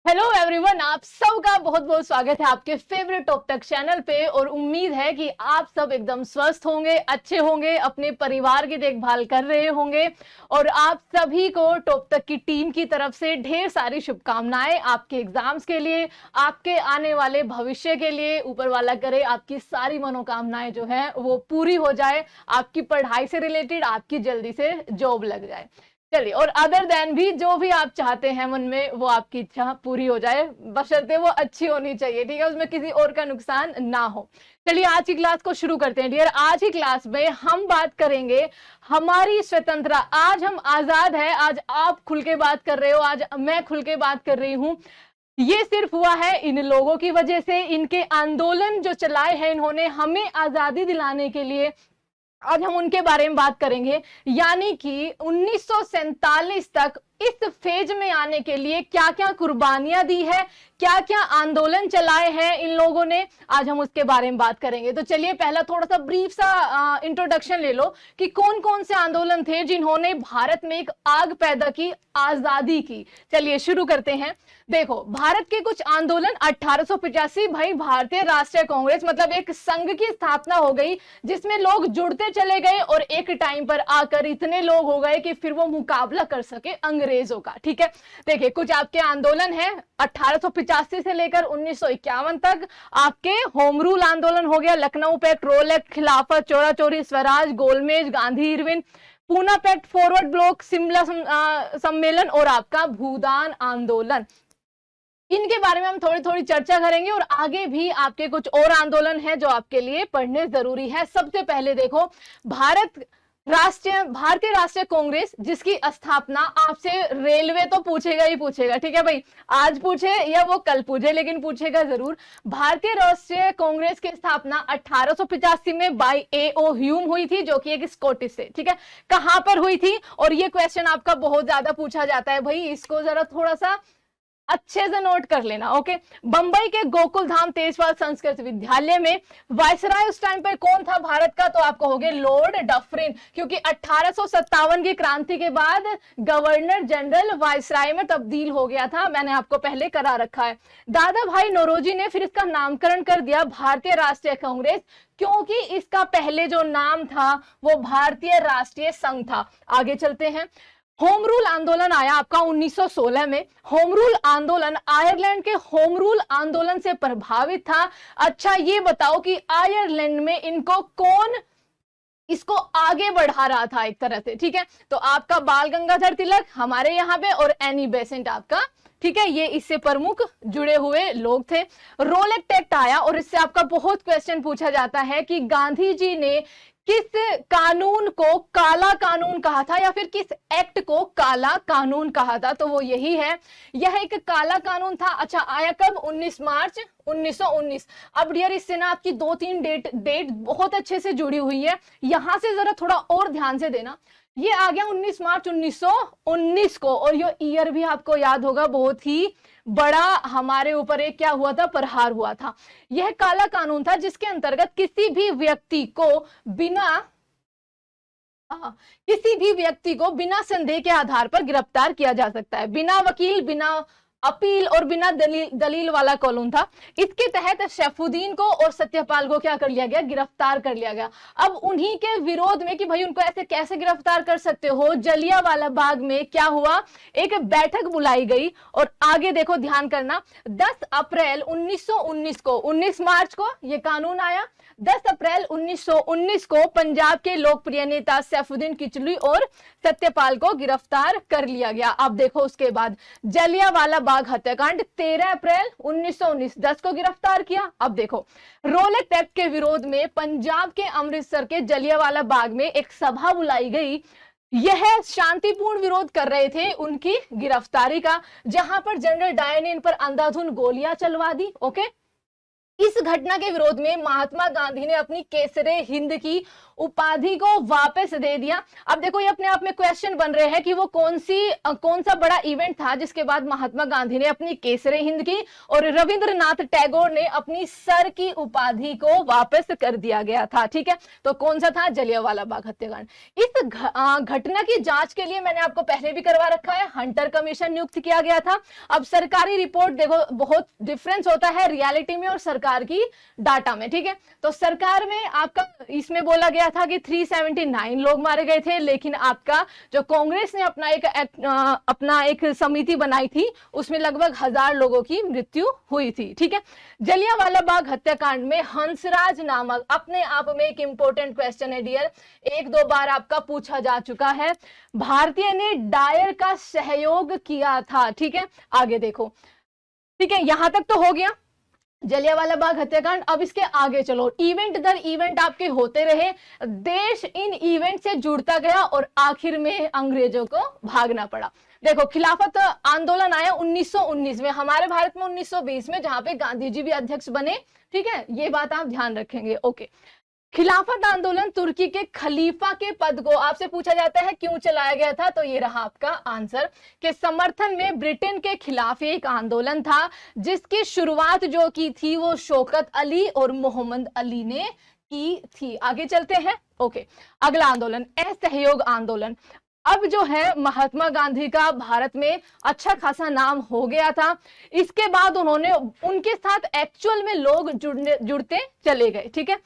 Hello everyone, आप सबका बहुत बहुत स्वागत है आपके फेवरेट टॉप तक चैनल पे। और उम्मीद है कि आप सब एकदम स्वस्थ होंगे, अच्छे होंगे, अपने परिवार की देखभाल कर रहे होंगे। और आप सभी को टॉप तक की टीम की तरफ से ढेर सारी शुभकामनाएं आपके एग्जाम्स के लिए, आपके आने वाले भविष्य के लिए। ऊपर वाला करे आपकी सारी मनोकामनाएं जो है वो पूरी हो जाए, आपकी पढ़ाई से रिलेटेड आपकी जल्दी से जॉब लग जाए। चलिए, और अदर देन भी जो भी आप चाहते हैं मन में वो आपकी इच्छा पूरी हो जाए, बशर्ते वो अच्छी होनी चाहिए, ठीक है, उसमें किसी और का नुकसान ना हो। चलिए आज की क्लास को शुरू करते हैं डियर। आज की क्लास में हम बात करेंगे हमारी स्वतंत्रता। आज हम आजाद है, आज आप खुल के बात कर रहे हो, आज मैं खुल के बात कर रही हूँ। ये सिर्फ हुआ है इन लोगों की वजह से, इनके आंदोलन जो चलाए हैं इन्होंने हमें आजादी दिलाने के लिए। आज हम उनके बारे में बात करेंगे, यानी कि 1947 तक इस फेज में आने के लिए क्या क्या कुर्बानियां दी है, क्या क्या आंदोलन चलाए हैं इन लोगों ने, आज हम उसके बारे में बात करेंगे। तो चलिए पहला थोड़ा सा ब्रीफ सा इंट्रोडक्शन ले लो कि कौन कौन से आंदोलन थे जिन्होंने भारत में एक आग पैदा की, आजादी की। चलिए शुरू करते हैं। देखो, भारत के कुछ आंदोलन 1885, भाई भारतीय राष्ट्रीय कांग्रेस मतलब एक संघ की स्थापना हो गई जिसमें लोग जुड़ते चले गए और एक टाइम पर आकर इतने लोग हो गए कि फिर वो मुकाबला कर सके अंग्रेजों का। ठीक है, देखिए कुछ आपके आंदोलन है 1885 से लेकर 1951 तक। आपके होम रूल आंदोलन हो गया, लखनऊ पैक्ट, रोल एक्ट, खिलाफत, चोरा चोरी, स्वराज, गोलमेज, Gandhi Irwin, Poona pact, Forward Bloc, Shimla सम्मेलन और आपका भूदान आंदोलन। इनके बारे में हम थोड़ी थोड़ी चर्चा करेंगे और आगे भी आपके कुछ और आंदोलन हैं जो आपके लिए पढ़ने जरूरी है। सबसे पहले देखो, भारतीय राष्ट्रीय कांग्रेस जिसकी स्थापना आपसे रेलवे तो पूछेगा ही पूछेगा, ठीक है भाई, आज पूछे या वो कल पूछे लेकिन पूछेगा जरूर। भारतीय राष्ट्रीय कांग्रेस की स्थापना 1885 में बाय A.O. ह्यूम हुई थी, जो कि एक स्कॉटिश से, ठीक है। कहां पर हुई थी, और ये क्वेश्चन आपका बहुत ज्यादा पूछा जाता है भाई, इसको जरा थोड़ा सा अच्छे से नोट कर लेना। ओके, बंबई के गोकुल धाम तेजपाल संस्कृत विद्यालय में। वायसराय उस टाइम पर कौन था भारत का, तो आप कहोगे लॉर्ड डफरिन, क्योंकि 1857 की क्रांति के बाद गवर्नर जनरल वायसराय में तब्दील हो गया था, मैंने आपको पहले करा रखा है। दादा भाई नौरोजी ने फिर इसका नामकरण कर दिया भारतीय राष्ट्रीय कांग्रेस, क्योंकि इसका पहले जो नाम था वो भारतीय राष्ट्रीय संघ था। आगे चलते हैं। होम रूल आंदोलन आया आपका 1916 में। होम रूल आंदोलन आयरलैंड के होम रूल आंदोलन से प्रभावित था। अच्छा ये बताओ कि आयरलैंड में इनको कौन इसको आगे बढ़ा रहा था एक तरह से, ठीक है। तो आपका बाल गंगाधर तिलक हमारे यहाँ पे और एनी बेसेंट आपका, ठीक है, ये इससे प्रमुख जुड़े हुए लोग थे। रोल एक्ट आया और इससे आपका बहुत क्वेश्चन पूछा जाता है कि गांधी जी ने किस कानून को काला कानून कहा था या फिर किस एक्ट को काला कानून कहा था, तो वो यही है, यह एक काला कानून था। अच्छा आया कब, 19 मार्च 1919। अब डियर इससे ना आपकी 2-3 डेट बहुत अच्छे से जुड़ी हुई है, यहां से जरा थोड़ा और ध्यान से देना। ये आ गया 19 मार्च 1919 को, और ये ईयर भी आपको याद होगा, बहुत ही बड़ा हमारे ऊपर एक क्या हुआ था, प्रहार हुआ था। यह काला कानून था जिसके अंतर्गत किसी भी व्यक्ति को बिना संदेह के आधार पर गिरफ्तार किया जा सकता है, बिना वकील, बिना अपील और बिना दलील वाला कानून था। इसके तहत शैफुद्दीन को और सत्यपाल को क्या कर लिया गया, गिरफ्तार कर लिया गया। अब उन्हीं के विरोध में कि भाई उनको ऐसे कैसे गिरफ्तार कर सकते हो, जलियांवाला बाग में क्या हुआ, एक बैठक बुलाई गई। और आगे देखो ध्यान करना, 10 अप्रैल 1919 को, 19 मार्च को ये कानून आया, 10 अप्रैल 1919 को पंजाब के लोकप्रिय नेता सैफुद्दीन किचलू और सत्यपाल को गिरफ्तार कर लिया गया। अब देखो उसके बाद जलियांवाला बाग हत्याकांड, 13 अप्रैल 1919, 10 को गिरफ्तार किया। अब देखो रोल एक्ट के विरोध में पंजाब के अमृतसर के जलियांवाला बाग में एक सभा बुलाई गई। यह शांतिपूर्ण विरोध कर रहे थे उनकी गिरफ्तारी का, जहां पर जनरल डायर ने इन पर अंधाधुंध गोलियां चलवा दी। ओके, इस घटना के विरोध में महात्मा गांधी ने अपनी केसरे हिंद की उपाधि को वापस दे दिया। अब देखो ये अपने आप में क्वेश्चन बन रहे हैं कि वो कौन सा बड़ा इवेंट था जिसके बाद महात्मा गांधी ने अपनी केसरे हिंद की और रविंद्रनाथ टैगोर ने अपनी सर की उपाधि को वापस कर दिया गया था। ठीक है, तो कौन सा था? जलियांवाला बाग हत्याकांड। इस घटना की जांच के लिए मैंने आपको पहले भी करवा रखा है, हंटर कमीशन नियुक्त किया गया था। अब सरकारी रिपोर्ट देखो, बहुत डिफरेंस होता है रियलिटी में और सरकार की डाटा में। ठीक है, तो सरकार में आपका इसमें बोला गया था कि 379 लोग मारे गए थे, लेकिन आपका जो कांग्रेस ने अपना एक समिति बनाई थी उसमें लगभग 1000 लोगों की मृत्यु हुई थी। ठीक है, जलियांवाला बाग हत्याकांड में हंसराज नामक, अपने आप में एक इंपॉर्टेंट क्वेश्चन है डियर, 1-2 बार आपका पूछा जा चुका है, भारतीय ने डायर का सहयोग किया था। ठीक है, आगे देखो। ठीक है, यहां तक तो हो गया जलियांवाला बाग हत्याकांड। अब इसके आगे चलो, इवेंट दर इवेंट आपके होते रहे, देश इन इवेंट से जुड़ता गया और आखिर में अंग्रेजों को भागना पड़ा। देखो, खिलाफत आंदोलन आया 1919 में, हमारे भारत में 1920 में, जहां पे गांधी जी भी अध्यक्ष बने। ठीक है, ये बात आप ध्यान रखेंगे। ओके, खिलाफत आंदोलन तुर्की के खलीफा के पद को आपसे पूछा जाता है क्यों चलाया गया था, तो ये रहा आपका आंसर, के समर्थन में ब्रिटेन के खिलाफ एक आंदोलन था जिसकी शुरुआत जो की थी वो शौकत अली और मोहम्मद अली ने की थी। आगे चलते हैं। ओके, अगला आंदोलन असहयोग आंदोलन। अब जो है महात्मा गांधी का भारत में अच्छा खासा नाम हो गया था, इसके बाद उन्होंने उनके साथ एक्चुअल में लोग जुड़ते चले गए। ठीक है,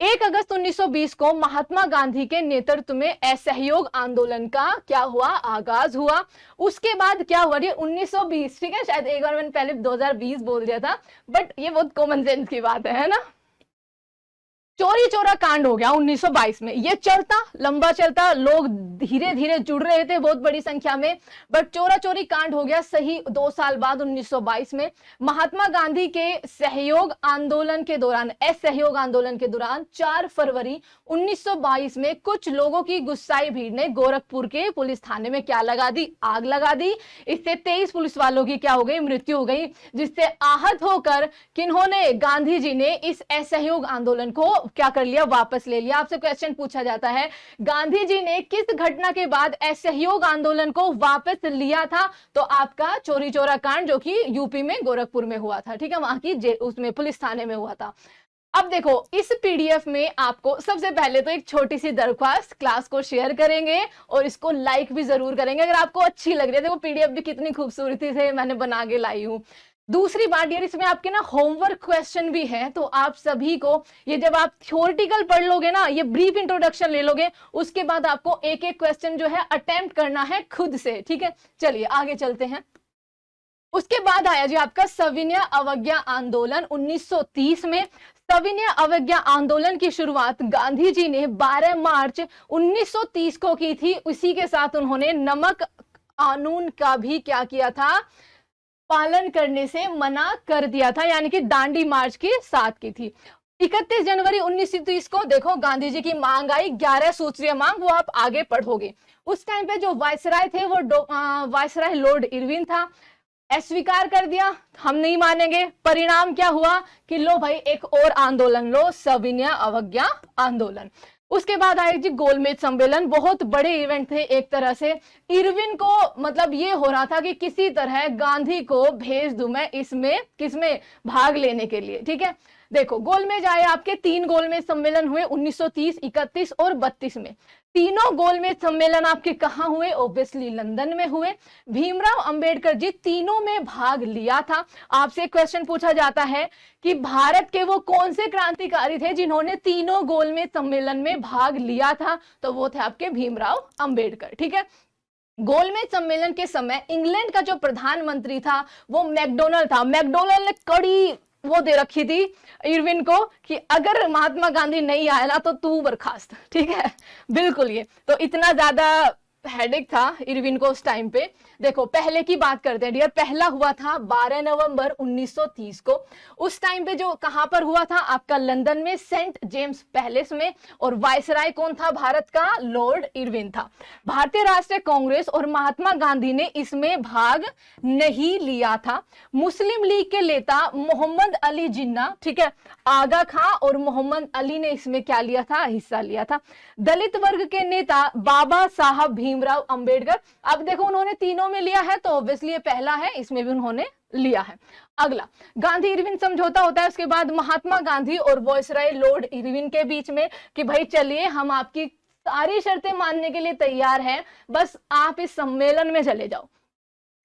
1 अगस्त 1920 को महात्मा गांधी के नेतृत्व में असहयोग आंदोलन का क्या हुआ? आगाज हुआ। उसके बाद क्या हुआ? 1920, ठीक है, शायद एक बार मैंने पहले 2020 बोल दिया था, बट ये बहुत कॉमन सेंस की बात है ना। चोरी चोरा कांड हो गया 1922 में, ये चलता लंबा चलता, लोग धीरे धीरे जुड़ रहे थे बहुत बड़ी संख्या में, बट चोरा चोरी कांड हो गया सही 2 साल बाद 1922 में। महात्मा गांधी के सहयोग आंदोलन के दौरान, असहयोग आंदोलन के दौरान 4 फरवरी 1922 में कुछ लोगों की गुस्साई भीड़ ने गोरखपुर के पुलिस थाने में क्या लगा दी? आग लगा दी। इससे 23 पुलिस वालों की क्या हो गई? मृत्यु हो गई, जिससे आहत होकर किन्होंने, गांधी जी ने इस असहयोग आंदोलन को क्या कर लिया? वापस ले लिया। आपसे क्वेश्चन पूछा जाता है, गांधी जी ने किस घटना के बाद असहयोग आंदोलन को वापस लिया था? तो आपका चोरी चोरा कांड, जो कि यूपी में गोरखपुर में हुआ था। ठीक है, वहां की उसमें पुलिस थाने में हुआ था। अब देखो, इस पीडीएफ में आपको सबसे पहले तो एक छोटी सी दरख्वास्त, क्लास को शेयर करेंगे और इसको लाइक भी जरूर करेंगे अगर आपको अच्छी लग रही है। देखो पीडीएफ भी कितनी खूबसूरती से मैंने बना के लाई हूँ। दूसरी बात यार, इसमें आपके ना होमवर्क क्वेश्चन भी है, तो आप सभी को ये, जब आप थ्योरेटिकल पढ़ लोगे ना, ये ब्रीफ इंट्रोडक्शन ले लोगे, उसके बाद आपको एक एक क्वेश्चन जो है अटेम्प्ट करना है खुद से। ठीक है, चलिए आगे चलते हैं। उसके बाद आया जी आपका सविनय अवज्ञा आंदोलन 1930 में। सविनय अवज्ञा आंदोलन की शुरुआत गांधी जी ने 12 मार्च 1930 को की थी। उसी के साथ उन्होंने नमक कानून का भी क्या किया था? पालन करने से मना कर दिया था, यानी कि दांडी मार्च के साथ की थी। 31 जनवरी 1930 को देखो गांधी जी की मांग आई, 11 सूत्रीय मांग, वो आप आगे पढ़ोगे। उस टाइम पे जो वायसराय थे वो वायसराय लॉर्ड इरविन था। अस्वीकार कर दिया, हम नहीं मानेंगे। परिणाम क्या हुआ कि लो भाई एक और आंदोलन लो, सविनय अवज्ञा आंदोलन। उसके बाद आए जी गोलमेज सम्मेलन, बहुत बड़े इवेंट थे एक तरह से। इरविन को मतलब ये हो रहा था कि किसी तरह गांधी को भेज दूं मैं इसमें, किसमें? भाग लेने के लिए। ठीक है, देखो गोलमेज आए, आपके 3 गोलमेज सम्मेलन हुए 1930, 31 और 32 में। तीनों गोलमेज सम्मेलन आपके कहाँ हुए? ऑब्वियसली लंदन में हुए। भीमराव अंबेडकर जी तीनों में भाग लिया था। आपसे क्वेश्चन पूछा जाता है कि भारत के वो कौन से क्रांतिकारी थे जिन्होंने तीनों गोलमेज सम्मेलन में भाग लिया था? तो वो थे आपके भीमराव अंबेडकर। ठीक है, गोलमेज सम्मेलन के समय इंग्लैंड का जो प्रधानमंत्री था वो मैकडोनल्ड था। मैकडोनल्ड ने कड़ी वो दे रखी थी इरविन को कि अगर महात्मा गांधी नहीं आया ना तो तू बर्खास्त। ठीक है, बिल्कुल। ये तो इतना ज्यादा हेडेक था इरविन को उस टाइम पे। देखो पहले की बात करते हैं डियर, पहला हुआ था 12 नवंबर 1930 को। उस टाइम पे जो कहां पर हुआ था आपका लंदन में सेंट जेम्स पैलेस में, और वायसराय कौन था भारत का? लॉर्ड इरविन था। भारतीय राष्ट्रीय कांग्रेस और महात्मा गांधी ने इसमें भाग नहीं लिया था। मुस्लिम लीग के नेता मोहम्मद अली जिन्ना, ठीक है, आगा खां और मोहम्मद अली ने इसमें क्या लिया था? हिस्सा लिया था। दलित वर्ग के नेता बाबा साहब भीमराव अंबेडकर, अब देखो उन्होंने तीनों में लिया है तो ऑब्वियसली ये पहला है, इसमें भी उन्होंने लिया है। अगला गांधी इरविन समझौता होता है, उसके बाद महात्मा गांधी और वायसराय लॉर्ड इरविन के बीच में कि भाई चलिए हम आपकी सारी शर्तें मानने के लिए तैयार हैं, बस आप इस सम्मेलन में चले जाओ।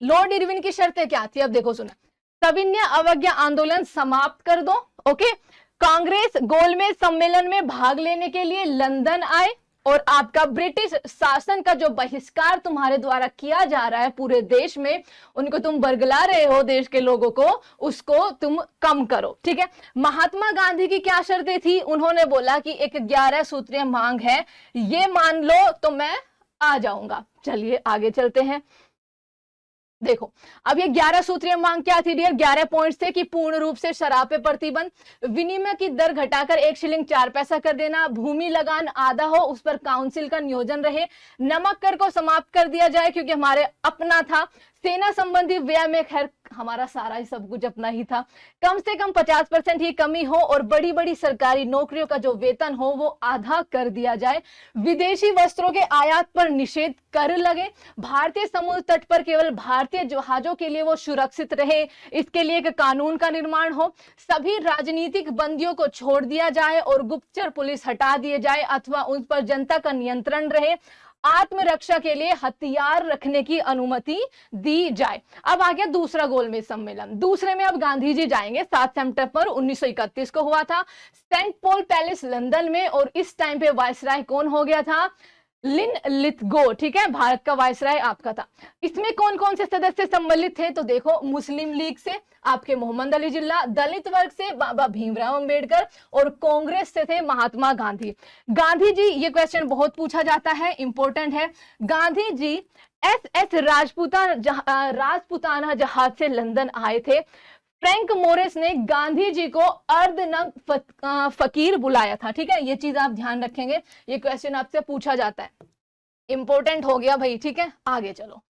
लॉर्ड इरविन की शर्तें क्या थी? अब देखो सुना, सविनय अवज्ञा आंदोलन समाप्त कर दो, ओके, कांग्रेस गोलमेज सम्मेलन में भाग लेने के लिए लंदन आए, और आपका ब्रिटिश शासन का जो बहिष्कार तुम्हारे द्वारा किया जा रहा है पूरे देश में, उनको तुम बरगला रहे हो देश के लोगों को, उसको तुम कम करो, ठीक है। महात्मा गांधी की क्या शर्तें थी? उन्होंने बोला कि एक 11 सूत्रीय मांग है, ये मान लो तो मैं आ जाऊंगा। चलिए आगे चलते हैं। देखो अब ये 11 सूत्रीय मांग क्या थी डियर? 11 पॉइंट्स थे कि पूर्ण रूप से शराब पे प्रतिबंध, विनिमय की दर घटाकर 1 शिलिंग 4 पैसा कर देना, भूमि लगान आधा हो उस पर काउंसिल का नियोजन रहे, नमक कर को समाप्त कर दिया जाए क्योंकि हमारे अपना था, सेना संबंधी व्यय में खैर हमारा सारा ही सब कुछ अपना ही था, कम से कम 50% ही कमी हो, और बड़ी बड़ी सरकारी नौकरियों का जो वेतन हो वो आधा कर दिया जाए, विदेशी वस्त्रों के आयात पर निषेध कर लगे, भारतीय समुद्र तट पर केवल भारतीय जहाजों के लिए वो सुरक्षित रहे, इसके लिए एक कानून का निर्माण हो, सभी राजनीतिक बंदियों को छोड़ दिया जाए और गुप्तचर पुलिस हटा दिए जाए अथवा उन पर जनता का नियंत्रण रहे, आत्मरक्षा के लिए हथियार रखने की अनुमति दी जाए। अब आ गया दूसरा गोलमेज सम्मेलन। दूसरे में अब गांधी जी जाएंगे, 7 सितंबर 1931 को हुआ था सेंट पॉल पैलेस लंदन में, और इस टाइम पे वायसराय कौन हो गया था? लिन लिथगो, ठीक है, भारत का वायसराय आपका था। इसमें कौन कौन से सदस्य सम्मिलित थे? तो देखो मुस्लिम लीग से आपके मोहम्मद अली जिन्ना, दलित वर्ग से बाबा भीमराव अंबेडकर, और कांग्रेस से थे महात्मा गांधी। गांधी जी, ये क्वेश्चन बहुत पूछा जाता है, इंपॉर्टेंट है। गांधी जी एस राजपुताना जहाज से लंदन आए थे। फ्रैंक मोरिस ने गांधी जी को अर्धनग्न फकीर बुलाया था, ठीक है, ये चीज आप ध्यान रखेंगे, ये क्वेश्चन आपसे पूछा जाता है, इंपॉर्टेंट हो गया भाई, ठीक है। आगे चलो,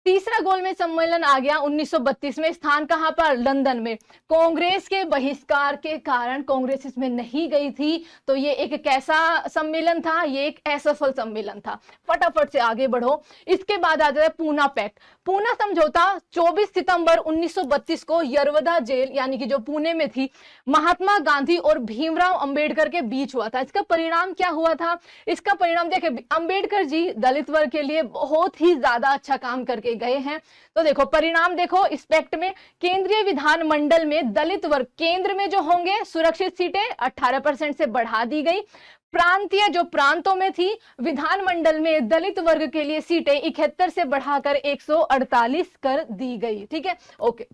तीसरा गोलमेज सम्मेलन आ गया 1932 में, स्थान कहां पर? लंदन में। कांग्रेस के बहिष्कार के कारण कांग्रेस इसमें नहीं गई थी, तो ये एक कैसा सम्मेलन था? ये एक असफल सम्मेलन था। फटाफट से आगे बढ़ो। इसके बाद आ जाता है पूना पैक्ट। पूना समझौता 24 सितंबर 1932 को यरवदा जेल यानी कि जो पुणे में थी, महात्मा गांधी और भीमराव अंबेडकर के बीच हुआ था। इसका परिणाम क्या हुआ था? इसका परिणाम देखिए, अंबेडकर जी दलित वर्ग के लिए बहुत ही ज्यादा अच्छा काम करके गए हैं। तो देखो परिणाम देखो, इस पैक्ट में केंद्रीय विधानमंडल में दलित वर्ग केंद्र में जो होंगे सुरक्षित सीटें 18% से बढ़ा दी गई। प्रांतीय जो प्रांतों में थी विधानमंडल में दलित वर्ग के लिए सीटें 71 से बढ़ाकर 148 कर दी गई, ठीक है, ओके।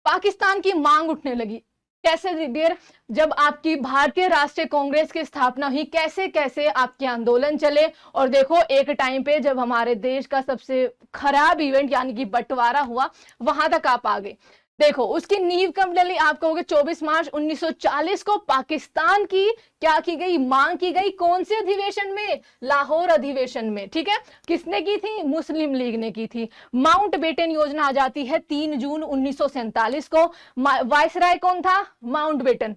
पाकिस्तान की मांग उठने लगी। कैसे डियर? जब आपकी भारतीय राष्ट्रीय कांग्रेस की स्थापना हुई, कैसे कैसे आपके आंदोलन चले, और देखो एक टाइम पे जब हमारे देश का सबसे खराब इवेंट यानी कि बंटवारा हुआ, वहां तक आप आ गए। देखो उसकी नींव कब डली? आप कहोगे 24 मार्च 1940 को पाकिस्तान की क्या की गई? मांग की गई। कौन से अधिवेशन में? लाहौर अधिवेशन में, ठीक है। किसने की थी? मुस्लिम लीग ने की थी। माउंटबेटन योजना आ जाती है 3 जून 1947 को। वायसराय कौन था? माउंटबेटन।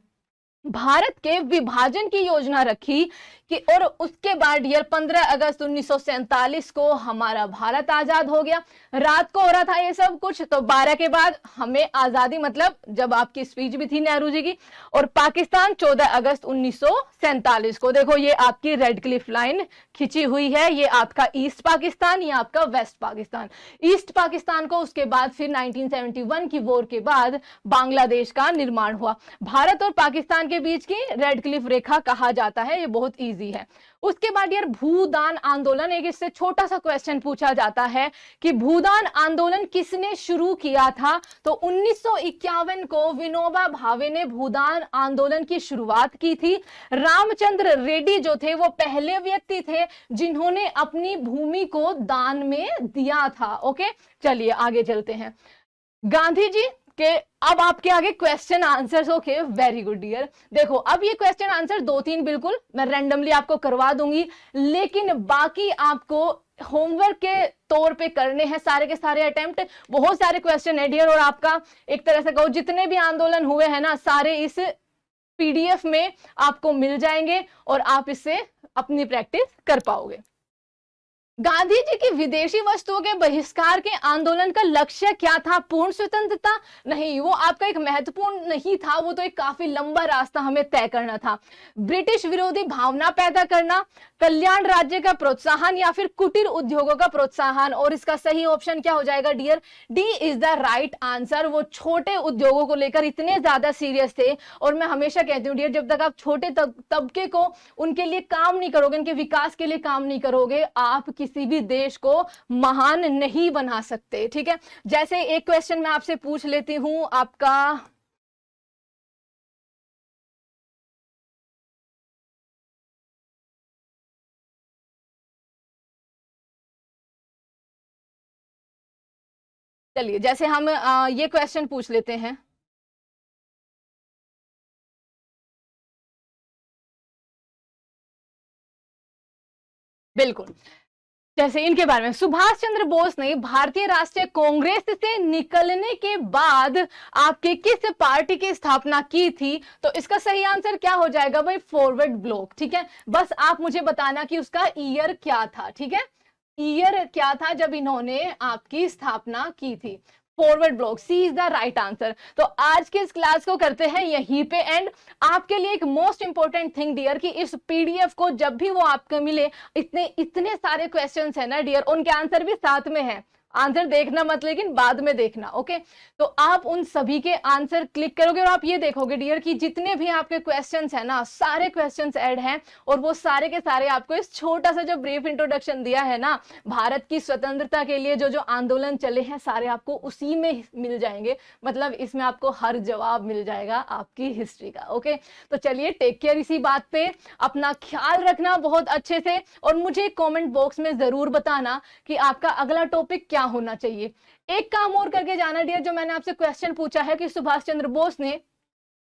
भारत के विभाजन की योजना रखी कि, और उसके बाद यार 15 अगस्त 1947 को हमारा भारत आजाद हो गया। रात को हो रहा था ये सब कुछ, तो 12 के बाद हमें आजादी, मतलब जब आपकी स्पीच भी थी नेहरू जी की। और पाकिस्तान 14 अगस्त 1947 को। देखो ये आपकी रेड क्लिफ लाइन खिंची हुई है, ये आपका ईस्ट पाकिस्तान, ये आपका वेस्ट पाकिस्तान। ईस्ट पाकिस्तान को उसके बाद फिर 1971 की वॉर के बाद बांग्लादेश का निर्माण हुआ। भारत और पाकिस्तान के बीच की रेड क्लिफ रेखा कहा जाता है, ये बहुत ईजी इजी है। उसके बाद यार भूदान आंदोलन, एक इससे छोटा सा क्वेश्चन पूछा जाता है कि भूदान आंदोलन किसने शुरू किया था? तो 1951 को विनोबा भावे ने भूदान आंदोलन की शुरुआत की थी। रामचंद्र रेड्डी जो थे वो पहले व्यक्ति थे जिन्होंने अपनी भूमि को दान में दिया था। ओके, चलिए आगे चलते हैं। गांधी जी के अब आपके आगे question answers. Okay, very good dear. देखो अब ये क्वेश्चन आंसर 2-3 बिल्कुल मैं रैंडमली आपको करवा दूंगी, लेकिन बाकी आपको होमवर्क के तौर पे करने हैं सारे के सारे अटेम्प्ट। बहुत सारे क्वेश्चन है डियर, और आपका एक तरह से कहो जितने भी आंदोलन हुए हैं ना, सारे इस पीडीएफ में आपको मिल जाएंगे और आप इससे अपनी प्रैक्टिस कर पाओगे। गांधी जी की विदेशी वस्तुओं के बहिष्कार के आंदोलन का लक्ष्य क्या था? पूर्ण स्वतंत्रता? नहीं, वो आपका एक महत्वपूर्ण नहीं था, वो तो एक काफी लंबा रास्ता हमें तय करना था। ब्रिटिश विरोधी भावना पैदा करना, कल्याण राज्य का प्रोत्साहन, या फिर कुटीर उद्योगों का प्रोत्साहन? और इसका सही ऑप्शन क्या हो जाएगा dear? D is the right answer. वो छोटे उद्योगों को लेकर इतने ज्यादा सीरियस थे, और मैं हमेशा कहती हूँ डियर, जब तक आप छोटे तबके को उनके लिए काम नहीं करोगे, उनके विकास के लिए काम नहीं करोगे, आप किसी भी देश को महान नहीं बना सकते। ठीक है, जैसे एक क्वेश्चन मैं आपसे पूछ लेती हूं आपका, चलिए जैसे हम ये क्वेश्चन पूछ लेते हैं। बिल्कुल, जैसे इनके बारे में, सुभाष चंद्र बोस ने भारतीय राष्ट्रीय कांग्रेस से निकलने के बाद आपके किस पार्टी की स्थापना की थी? तो इसका सही आंसर क्या हो जाएगा भाई? Forward block. ठीक है, बस आप मुझे बताना कि उसका ईयर क्या था। ठीक है, ईयर क्या था जब इन्होंने आपकी स्थापना की थी? Forward Bloc, C is the right answer. तो आज के इस क्लास को करते हैं यहीं पे एंड। आपके लिए एक मोस्ट इंपॉर्टेंट थिंग डियर कि इस पीडीएफ को जब भी वो आपको मिले, इतने सारे क्वेश्चंस है ना डियर, उनके आंसर भी साथ में है। आंसर देखना मत, लेकिन बाद में देखना। ओके, तो आप उन सभी के आंसर क्लिक करोगे और आप ये देखोगे डियर कि जितने भी आपके क्वेश्चंस है ना, सारे क्वेश्चंस ऐड हैं, और वो सारे के सारे आपको इस छोटा सा जो ब्रीफ इंट्रोडक्शन दिया है ना, भारत की स्वतंत्रता के लिए जो जो आंदोलन चले हैं, सारे आपको उसी में मिल जाएंगे। मतलब इसमें आपको हर जवाब मिल जाएगा आपकी हिस्ट्री का। ओके, तो चलिए टेक केयर। इसी बात पे अपना ख्याल रखना बहुत अच्छे से, और मुझे कॉमेंट बॉक्स में जरूर बताना कि आपका अगला टॉपिक क्या होना चाहिए। एक काम और करके जाना डियर, जो मैंने आपसे क्वेश्चन पूछा है कि सुभाष चंद्र बोस ने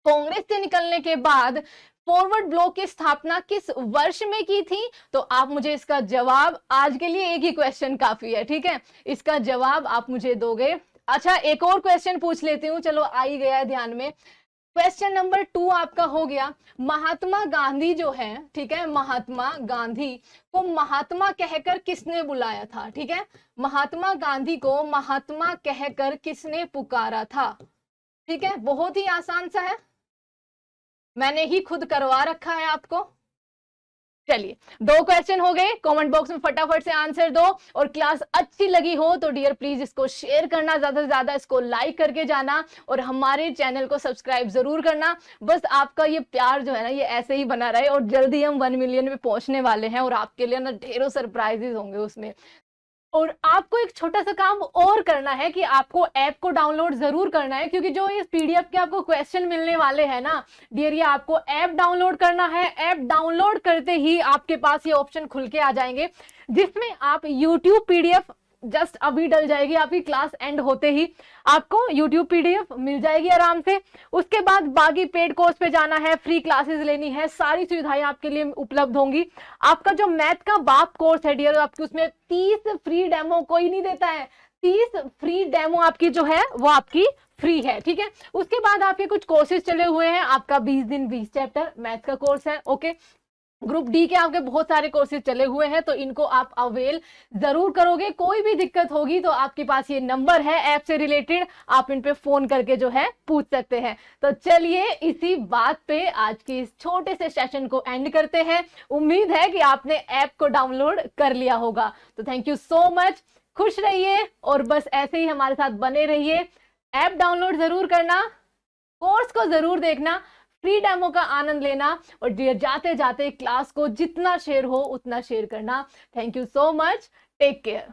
कांग्रेस से निकलने के बाद फॉरवर्ड ब्लॉक की स्थापना किस वर्ष में की थी? तो आप मुझे इसका जवाब, आज के लिए एक ही क्वेश्चन काफी है। ठीक है, इसका जवाब आप मुझे दोगे। अच्छा, एक और क्वेश्चन पूछ लेती हूँ, चलो आ ही गया है ध्यान में। क्वेश्चन नंबर 2 आपका हो गया, महात्मा गांधी जो है, ठीक है, महात्मा गांधी को महात्मा कहकर किसने बुलाया था? ठीक है, महात्मा गांधी को महात्मा कहकर किसने पुकारा था? ठीक है, बहुत ही आसान सा है, मैंने ही खुद करवा रखा है आपको। चलिए 2 क्वेश्चन हो गए, कमेंट बॉक्स में फटाफट से आंसर दो, और क्लास अच्छी लगी हो तो डियर प्लीज इसको शेयर करना, ज्यादा से ज्यादा इसको लाइक करके जाना, और हमारे चैनल को सब्सक्राइब जरूर करना। बस आपका ये प्यार जो है ना, ये ऐसे ही बना रहे, और जल्दी हम 1 मिलियन पे पहुंचने वाले हैं, और आपके लिए ना ढेरों सरप्राइजेस होंगे उसमें। और आपको एक छोटा सा काम और करना है कि आपको ऐप को डाउनलोड जरूर करना है, क्योंकि जो इस पीडीएफ के आपको क्वेश्चन मिलने वाले हैं ना डियर, ये आपको ऐप डाउनलोड करना है। ऐप डाउनलोड करते ही आपके पास ये ऑप्शन खुल के आ जाएंगे, जिसमें आप यूट्यूब पीडीएफ जस्ट अभी डल जाएगी, आपकी क्लास एंड होते ही आपको YouTube PDF मिल जाएगी आराम से। उसके बाद बाकी पेड कोर्स पे जाना है, फ्री क्लासेस लेनी है, सारी सुविधाएं आपके लिए उपलब्ध होंगी। आपका जो मैथ का बाप कोर्स है डियर, आपकी उसमें 30 फ्री डेमो, कोई नहीं देता है, 30 फ्री डेमो आपकी जो है वो आपकी फ्री है। ठीक है, उसके बाद आपके कुछ कोर्सेज चले हुए हैं, आपका 20 दिन 20 चैप्टर मैथ का कोर्स है। ओके, ग्रुप डी के आपके बहुत सारे कोर्सेज चले हुए हैं, तो इनको आप अवेल जरूर करोगे। कोई भी दिक्कत होगी तो आपके पास ये नंबर है ऐप से रिलेटेड, आप इन पे फोन करके जो है पूछ सकते हैं। तो चलिए इसी बात पे आज के इस छोटे से सेशन को एंड करते हैं। उम्मीद है कि आपने ऐप को डाउनलोड कर लिया होगा। तो थैंक यू सो मच, खुश रहिए और बस ऐसे ही हमारे साथ बने रहिए। ऐप डाउनलोड जरूर करना, कोर्स को जरूर देखना, फ्री डेमो का आनंद लेना और जाते जाते क्लास को जितना शेयर हो उतना शेयर करना। Thank you so much, take care.